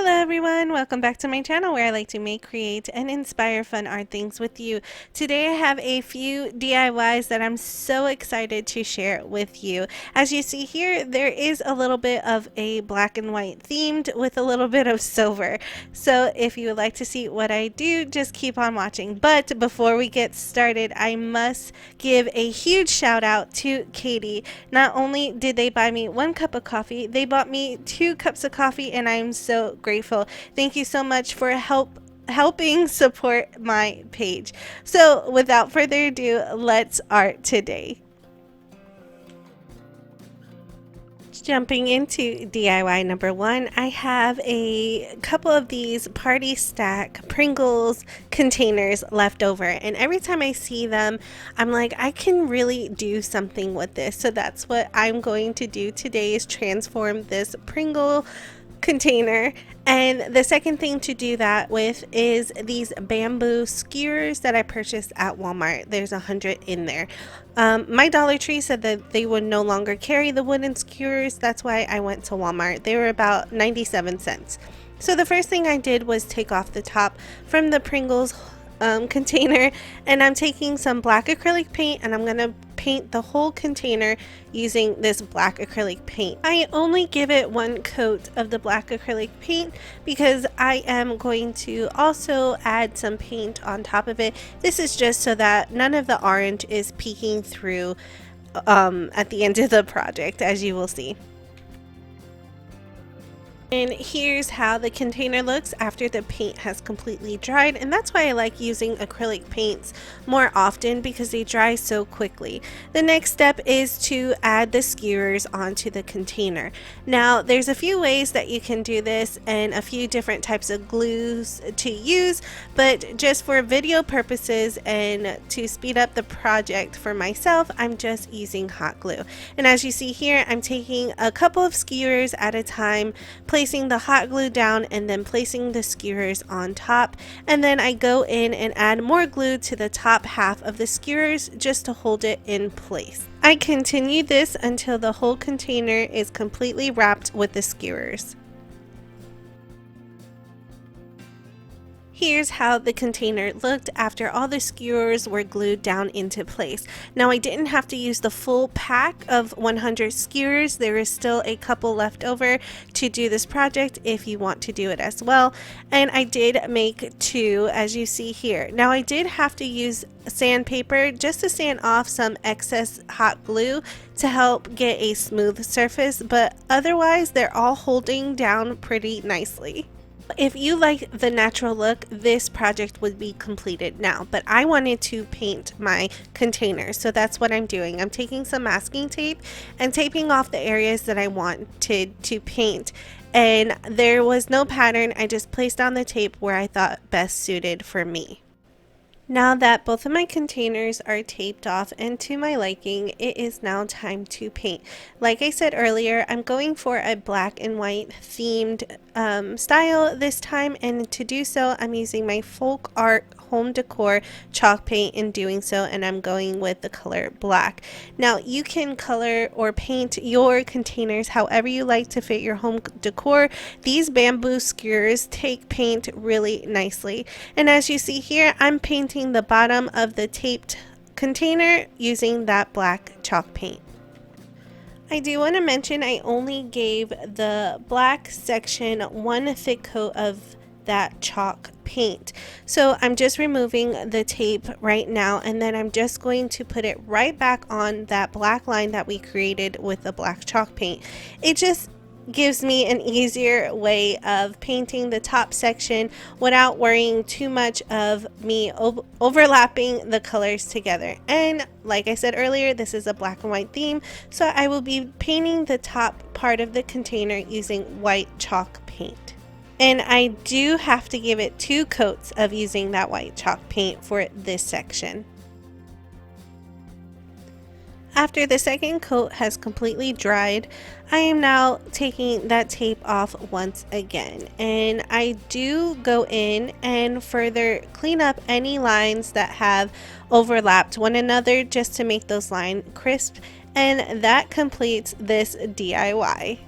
Hello everyone, welcome back to my channel where I like to make, create, and inspire fun art things with you. Today I have a few DIYs that I'm so excited to share with you. As you see here, there is a little bit of a black and white themed with a little bit of silver. So if you would like to see what I do, just keep on watching. But before we get started, I must give a huge shout out to Katie. Not only did they buy me 1 cup of coffee, they bought me 2 cups of coffee, and I'm so grateful. Thank you so much for helping support my page. So without further ado, let's art today. Jumping into DIY number 1, I have a couple of these party stack Pringles containers left over, and every time I see them I'm like, I can really do something with this. So that's what I'm going to do today, is transform this Pringle container. And the second thing to do that with is these bamboo skewers that I purchased at Walmart. There's 100 in there. My Dollar Tree said that they would no longer carry the wooden skewers. That's why I went to Walmart. They were about 97 cents. So the first thing I did was take off the top from the Pringles container, and I'm taking some black acrylic paint and I'm gonna paint the whole container using this black acrylic paint. I only give it 1 coat of the black acrylic paint because I am going to also add some paint on top of it. This is just so that none of the orange is peeking through at the end of the project, as you will see. And here's how the container looks after the paint has completely dried, and that's why I like using acrylic paints more often, because they dry so quickly. The next step is to add the skewers onto the container. Now there's a few ways that you can do this and a few different types of glues to use, but just for video purposes and to speed up the project for myself, I'm just using hot glue. And as you see here, I'm taking a couple of skewers at a time, placing the hot glue down and then placing the skewers on top, and then I go in and add more glue to the top half of the skewers just to hold it in place. I continue this until the whole container is completely wrapped with the skewers. Here's how the container looked after all the skewers were glued down into place. Now I didn't have to use the full pack of 100 skewers. There is still a couple left over to do this project if you want to do it as well. And I did make 2, as you see here. Now I did have to use sandpaper just to sand off some excess hot glue to help get a smooth surface, but otherwise they're all holding down pretty nicely. If you like the natural look, this project would be completed now, but I wanted to paint my container, so that's what I'm doing. I'm taking some masking tape and taping off the areas that I wanted to paint, and there was no pattern. I just placed on the tape where I thought best suited for me. Now that both of my containers are taped off and to my liking, it is now time to paint. Like I said earlier, I'm going for a black and white themed style this time, and to do so I'm using my folk art home decor chalk paint in doing so, and I'm going with the color black. Now you can color or paint your containers however you like to fit your home decor. These bamboo skewers take paint really nicely, and as you see here, I'm painting the bottom of the taped container using that black chalk paint. I do want to mention I only gave the black section 1 thick coat of that chalk paint. So I'm just removing the tape right now, and then I'm just going to put it right back on that black line that we created with the black chalk paint. It just gives me an easier way of painting the top section without worrying too much of me overlapping the colors together. And like I said earlier, this is a black and white theme, so I will be painting the top part of the container using white chalk paint. And I do have to give it 2 coats of using that white chalk paint for this section. After the second coat has completely dried, I am now taking that tape off once again, and I do go in and further clean up any lines that have overlapped one another just to make those lines crisp, and that completes this DIY.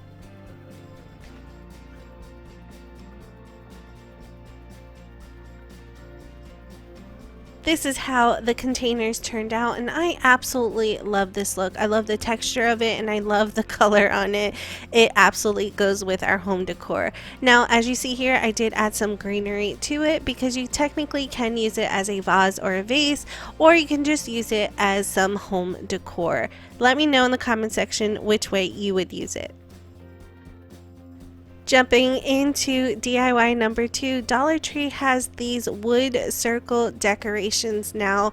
This is how the containers turned out, and I absolutely love this look. I love the texture of it, and I love the color on it. It absolutely goes with our home decor. Now, as you see here, I did add some greenery to it because you technically can use it as a vase or a vase, or you can just use it as some home decor. Let me know in the comment section which way you would use it. Jumping into DIY number 2, Dollar Tree has these wood circle decorations now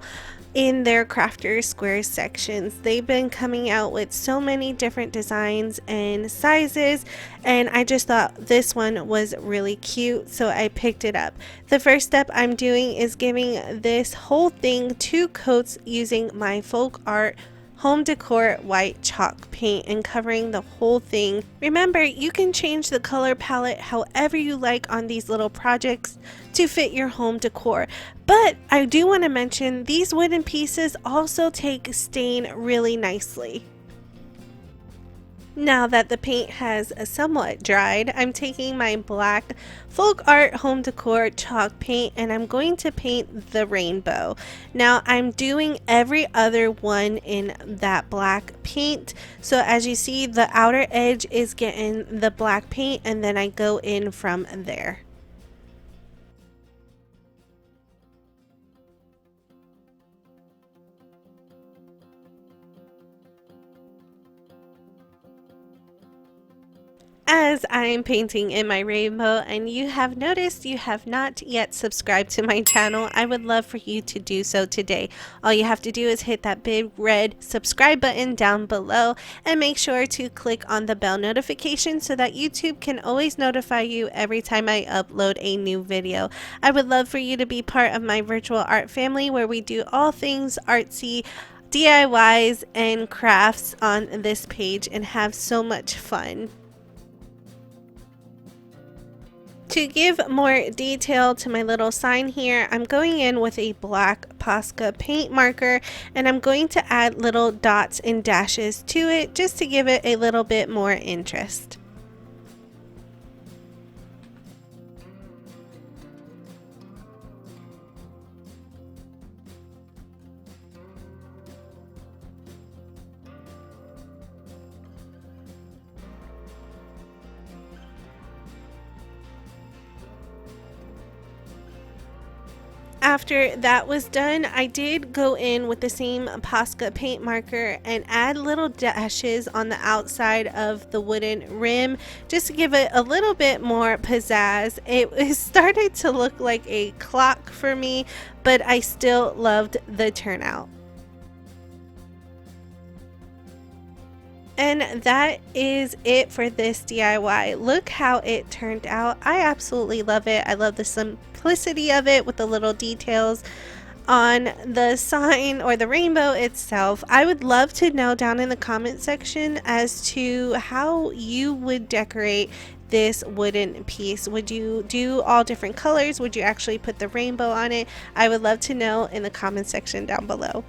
in their crafter square sections. They've been coming out with so many different designs and sizes, and I just thought this one was really cute, so I picked it up. The first step I'm doing is giving this whole thing 2 coats using my folk art home decor white chalk paint and covering the whole thing. Remember, you can change the color palette however you like on these little projects to fit your home decor. But I do want to mention these wooden pieces also take stain really nicely. Now that the paint has somewhat dried, I'm taking my black folk art home decor chalk paint and I'm going to paint the rainbow. Now I'm doing every other one in that black paint. So as you see, the outer edge is getting the black paint and then I go in from there. As I'm painting in my rainbow and you have noticed you have not yet subscribed to my channel, I would love for you to do so today. All you have to do is hit that big red subscribe button down below and make sure to click on the bell notification so that YouTube can always notify you every time I upload a new video. I would love for you to be part of my virtual art family where we do all things artsy, DIYs and crafts on this page and have so much fun. To give more detail to my little sign here, I'm going in with a black Posca paint marker and I'm going to add little dots and dashes to it just to give it a little bit more interest. After that was done, I did go in with the same Posca paint marker and add little dashes on the outside of the wooden rim just to give it a little bit more pizzazz. It started to look like a clock for me, but I still loved the turnout. And that is it for this DIY. Look how it turned out. I absolutely love it. I love the simplicity of it with the little details on the sign or the rainbow itself. I would love to know down in the comment section as to how you would decorate this wooden piece. Would you do all different colors? Would you actually put the rainbow on it? I would love to know in the comment section down below.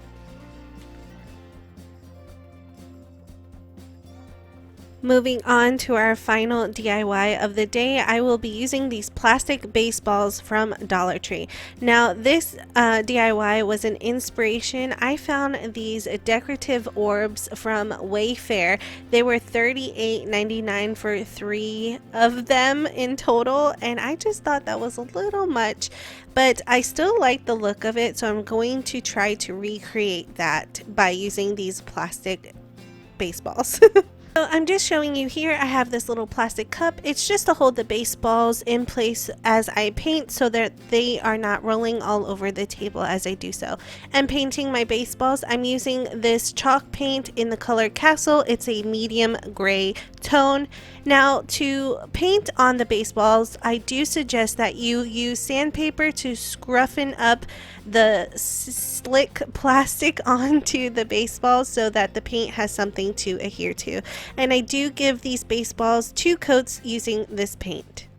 Moving on to our final DIY of the day, I will be using these plastic baseballs from Dollar Tree. Now this DIY was an inspiration. I found these decorative orbs from Wayfair. They were $38.99 for 3 of them in total, and I just thought that was a little much, but I still like the look of it, so I'm going to try to recreate that by using these plastic baseballs. So I'm just showing you here, I have this little plastic cup. It's just to hold the baseballs in place as I paint so that they are not rolling all over the table as I do so. And painting my baseballs, I'm using this chalk paint in the color Castle. It's a medium gray tone. Now to paint on the baseballs, I do suggest that you use sandpaper to scruffen up the slick plastic onto the baseballs so that the paint has something to adhere to. And I do give these baseballs 2 coats using this paint.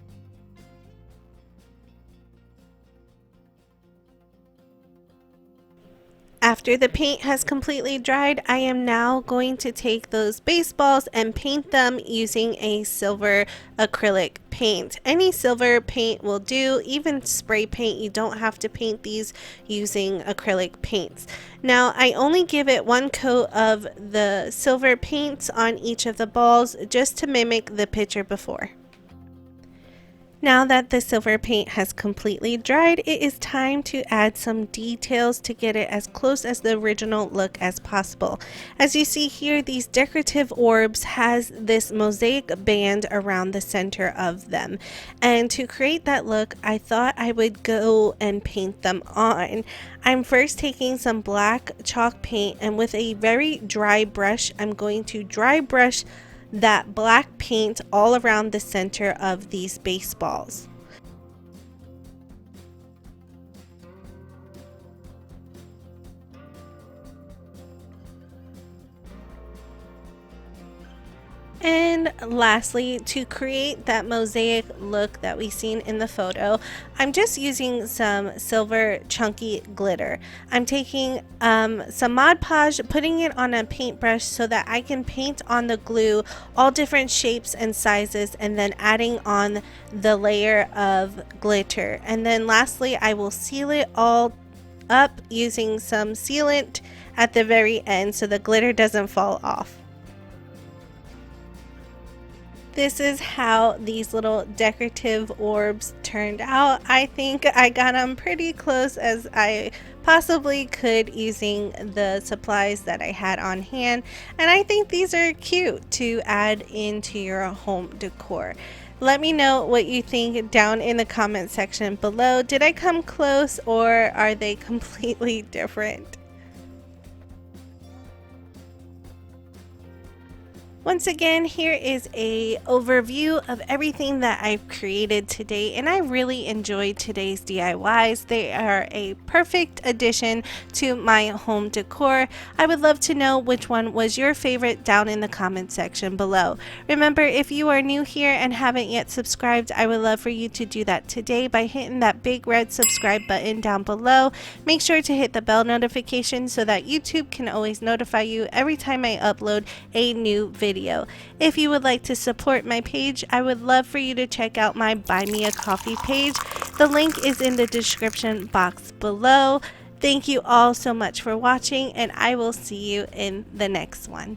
After the paint has completely dried, I am now going to take those baseballs and paint them using a silver acrylic paint. Any silver paint will do, even spray paint. You don't have to paint these using acrylic paints. Now I only give it one coat of the silver paints on each of the balls just to mimic the picture before. Now that the silver paint has completely dried, it is time to add some details to get it as close as the original look as possible. As you see here, these decorative orbs has this mosaic band around the center of them. And to create that look, I thought I would go and paint them on. I'm first taking some black chalk paint, and with a very dry brush, I'm going to dry brush that black paint all around the center of these baseballs. And lastly, to create that mosaic look that we seen in the photo, I'm just using some silver chunky glitter. I'm taking some Mod Podge, putting it on a paintbrush so that I can paint on the glue all different shapes and sizes, and then adding on the layer of glitter. And then lastly, I will seal it all up using some sealant at the very end so the glitter doesn't fall off. This is how these little decorative orbs turned out. I think I got them pretty close as I possibly could using the supplies that I had on hand, and I think these are cute to add into your home decor. Let me know what you think down in the comment section below. Did I come close, or are they completely different? Once again, here is a overview of everything that I've created today, and I really enjoyed today's DIYs. They are a perfect addition to my home decor. I would love to know which one was your favorite down in the comment section below. Remember, if you are new here and haven't yet subscribed, I would love for you to do that today by hitting that big red subscribe button down below. Make sure to hit the bell notification so that YouTube can always notify you every time I upload a new video. If you would like to support my page, I would love for you to check out my Buy Me a Coffee page. The link is in the description box below. Thank you all so much for watching, and I will see you in the next one.